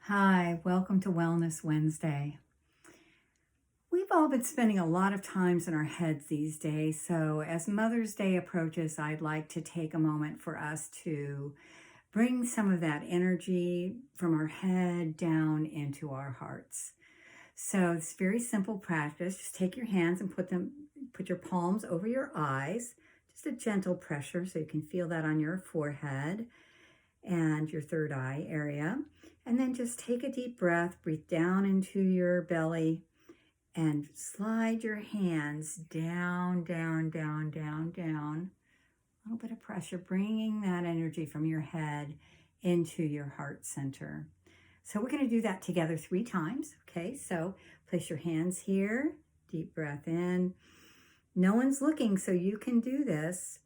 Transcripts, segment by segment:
Hi, welcome to Wellness Wednesday. We've all been spending a lot of times in our heads these days, so as Mother's Day approaches, I'd like to take a moment for us to bring some of that energy from our head down into our hearts. So it's very simple practice. Just take your hands and put your palms over your eyes, just a gentle pressure so you can feel that on your forehead and your third eye area. And then just take a deep breath, breathe down into your belly, and slide your hands down, down, down, down, down. A little bit of pressure, bringing that energy from your head into your heart center. So we're going to do that together 3 times. Okay, so place your hands here, deep breath in. No one's looking, so you can do this.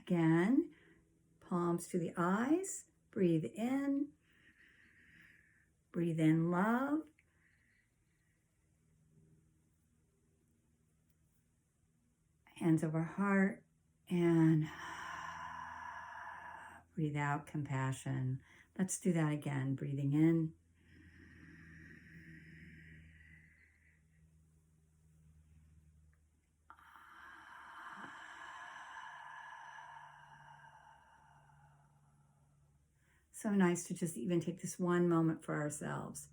Again, palms to the eyes, breathe in love. Hands over heart, and breathe out compassion. Let's do that again, breathing in. So nice to just even take this one moment for ourselves.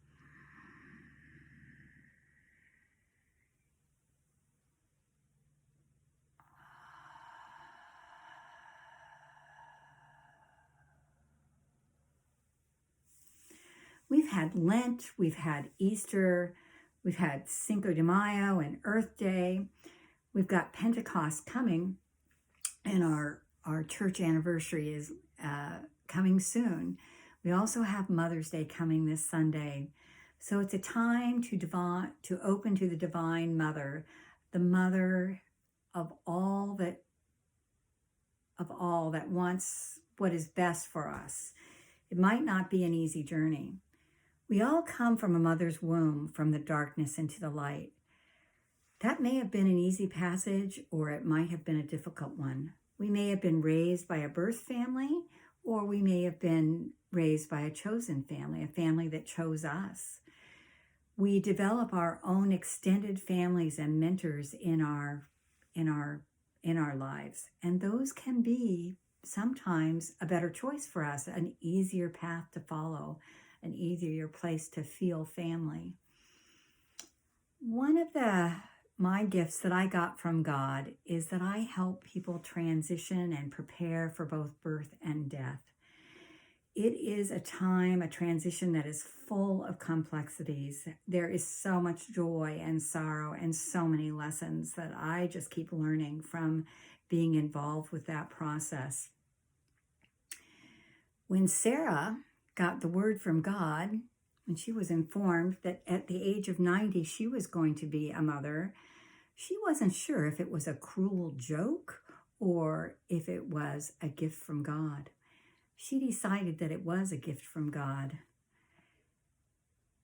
We've had Lent, we've had Easter, we've had Cinco de Mayo and Earth Day. We've got Pentecost coming, and our church anniversary is coming soon. We also have Mother's Day coming this Sunday. So it's a time to open to the Divine Mother, the Mother of all that wants what is best for us. It might not be an easy journey. We all come from a mother's womb, from the darkness into the light. That may have been an easy passage, or it might have been a difficult one. We may have been raised by a birth family, or we may have been raised by a chosen family, a family that chose us. We develop our own extended families and mentors in our lives, and those can be sometimes a better choice for us, an easier path to follow, an easier place to feel family. One of my gifts that I got from God is that I help people transition and prepare for both birth and death. It is a transition that is full of complexities. There is so much joy and sorrow and so many lessons that I just keep learning from being involved with that process. When Sarah got the word from God, when she was informed that at the age of 90 she was going to be a mother, she wasn't sure if it was a cruel joke or if it was a gift from God. She decided that it was a gift from God.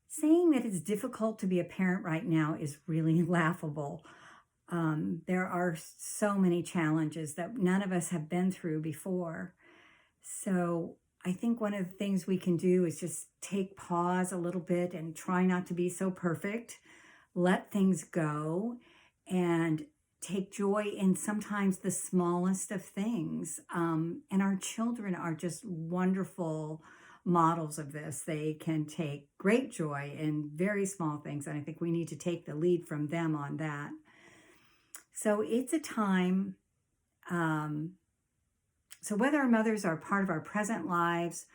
Saying that it's difficult to be a parent right now is really laughable. There are so many challenges that none of us have been through before. So I think one of the things we can do is just take pause a little bit and try not to be so perfect. Let things go and take joy in sometimes the smallest of things. And our children are just wonderful models of this. They can take great joy in very small things, and I think we need to take the lead from them on that. So it's a time, so whether our mothers are part of our present lives,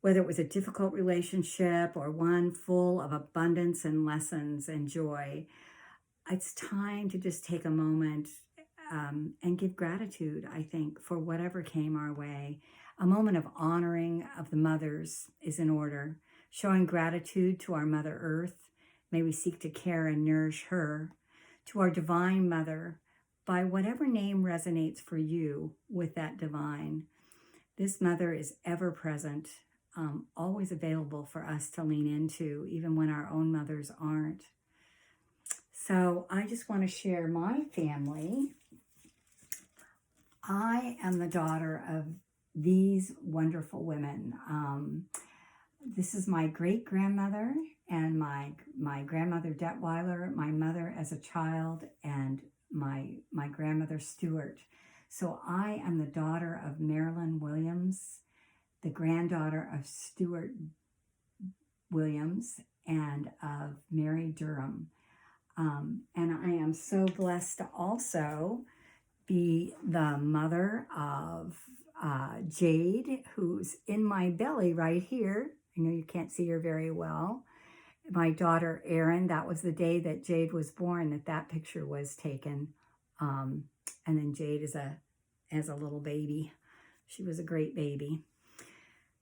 whether it was a difficult relationship or one full of abundance and lessons and joy, it's time to just take a moment and give gratitude, I think, for whatever came our way. A moment of honoring of the mothers is in order. Showing gratitude to our Mother Earth. May we seek to care and nourish her. To our Divine Mother, by whatever name resonates for you with that divine. This Mother is ever present always available for us to lean into, even when our own mothers aren't. So I just want to share my family. I am the daughter of these wonderful women. This is my great-grandmother and my grandmother Detweiler, my mother as a child, and my grandmother Stewart. So I am the daughter of Marilyn Williams, the granddaughter of Stewart Williams, and of Mary Durham. And I am so blessed to also be the mother of Jade, who's in my belly right here. I know you can't see her very well. My daughter Erin, that was the day that Jade was born, that picture was taken. And then Jade as a little baby. She was a great baby.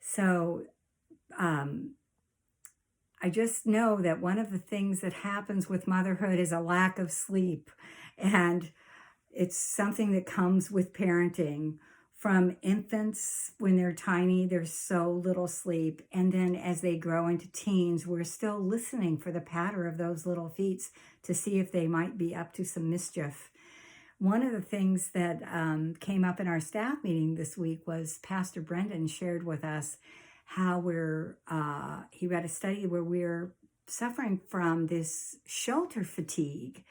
So I just know that one of the things that happens with motherhood is a lack of sleep. And it's something that comes with parenting. From infants, when they're tiny, there's so little sleep. And then as they grow into teens, we're still listening for the patter of those little feet to see if they might be up to some mischief. One of the things that came up in our staff meeting this week was Pastor Brendan shared with us how he read a study where we're suffering from this shelter fatigue,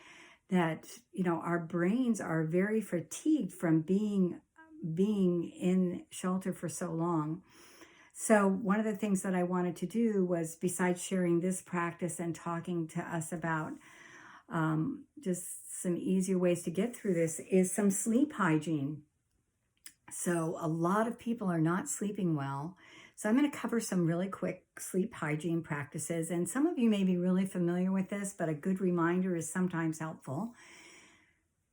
that, our brains are very fatigued from being in shelter for so long. So one of the things that I wanted to do was, besides sharing this practice and talking to us about just some easier ways to get through this, is some sleep hygiene. So a lot of people are not sleeping well. So I'm going to cover some really quick sleep hygiene practices. And some of you may be really familiar with this, but a good reminder is sometimes helpful.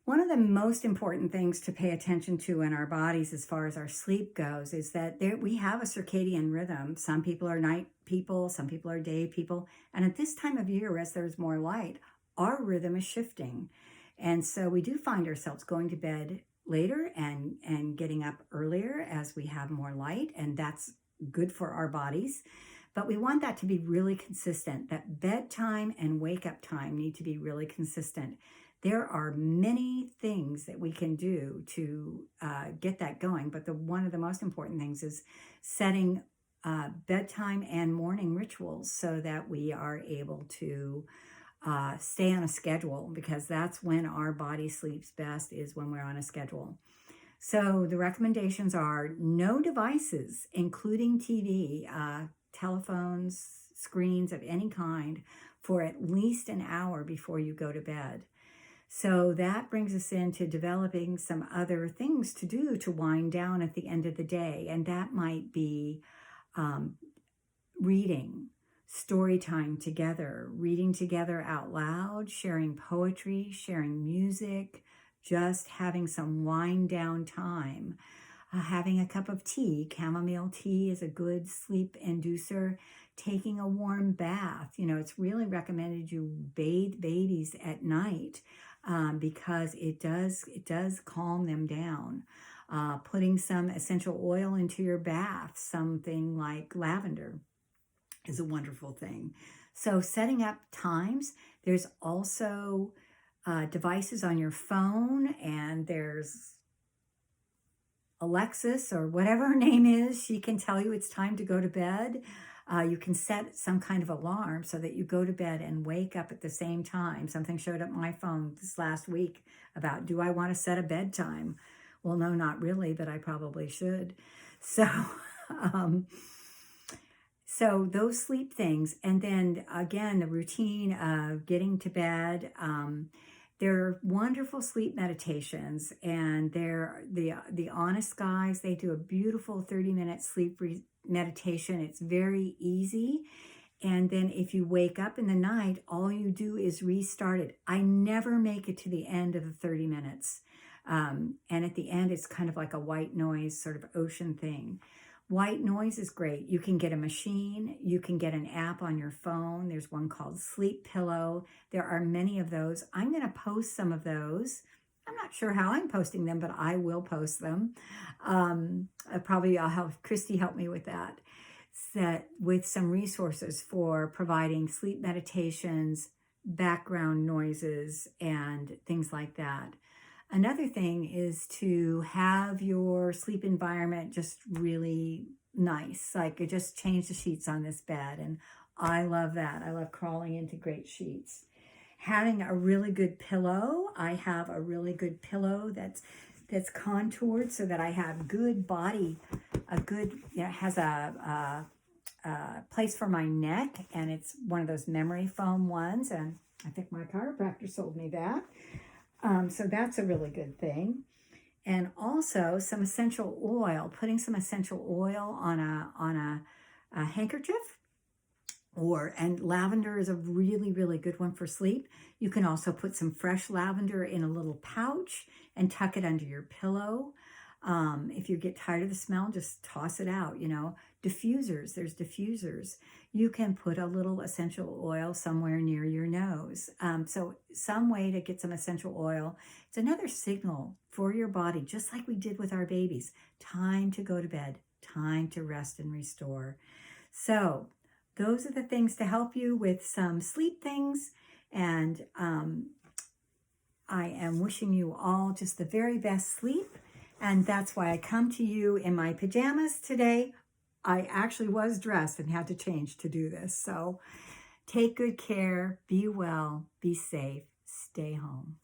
One of the most important things to pay attention to in our bodies as far as our sleep goes is that we have a circadian rhythm. Some people are night people, some people are day people. And at this time of year, as there's more light, our rhythm is shifting. And so we do find ourselves going to bed later and getting up earlier as we have more light, and that's good for our bodies. But we want that to be really consistent. That bedtime and wake up time need to be really consistent. There are many things that we can do to get that going, but one of the most important things is setting bedtime and morning rituals so that we are able to stay on a schedule, because that's when our body sleeps best, is when we're on a schedule. So the recommendations are no devices, including TV, telephones, screens of any kind, for at least an hour before you go to bed. So that brings us into developing some other things to do to wind down at the end of the day. And that might be reading, story time together, reading together out loud, sharing poetry, sharing music, just having some wind down time. Having a cup of tea, chamomile tea is a good sleep inducer. Taking a warm bath. It's really recommended you bathe babies at night because it does calm them down. Putting some essential oil into your bath, something like lavender, is a wonderful thing. So setting up times. There's also devices on your phone, and there's Alexis, or whatever her name is. She can tell you it's time to go to bed. You can set some kind of alarm so that you go to bed and wake up at the same time. Something showed up on my phone this last week about, do I want to set a bedtime? Well, no, not really, but I probably should. So, so those sleep things. And then again, the routine of getting to bed. They're wonderful sleep meditations, and they're the Honest Guys. They do a beautiful 30-minute sleep meditation. It's very easy. And then if you wake up in the night, all you do is restart it. I never make it to the end of the 30 minutes. And at the end, it's kind of like a white noise sort of ocean thing. White noise is great. You can get a machine. You can get an app on your phone. There's one called Sleep Pillow. There are many of those. I'm going to post some of those. I'm not sure how I'm posting them, but I will post them. Probably I'll have Christy help me with that. set with some resources for providing sleep meditations, background noises, and things like that. Another thing is to have your sleep environment just really nice. Like, I just changed the sheets on this bed, and I love that. I love crawling into great sheets. Having a really good pillow. I have a really good pillow that's contoured so that I have good body, has a place for my neck, and it's one of those memory foam ones, and I think my chiropractor sold me that. So that's a really good thing. And also some essential oil, putting some essential oil on a handkerchief, and lavender is a really, really good one for sleep. You can also put some fresh lavender in a little pouch and tuck it under your pillow. If you get tired of the smell, just toss it out. Diffusers, there's diffusers. You can put a little essential oil somewhere near your nose. So some way to get some essential oil. It's another signal for your body, just like we did with our babies. Time to go to bed, time to rest and restore. So those are the things to help you with some sleep things. And I am wishing you all just the very best sleep. And that's why I come to you in my pajamas today. I actually was dressed and had to change to do this. So take good care, be well, be safe, stay home.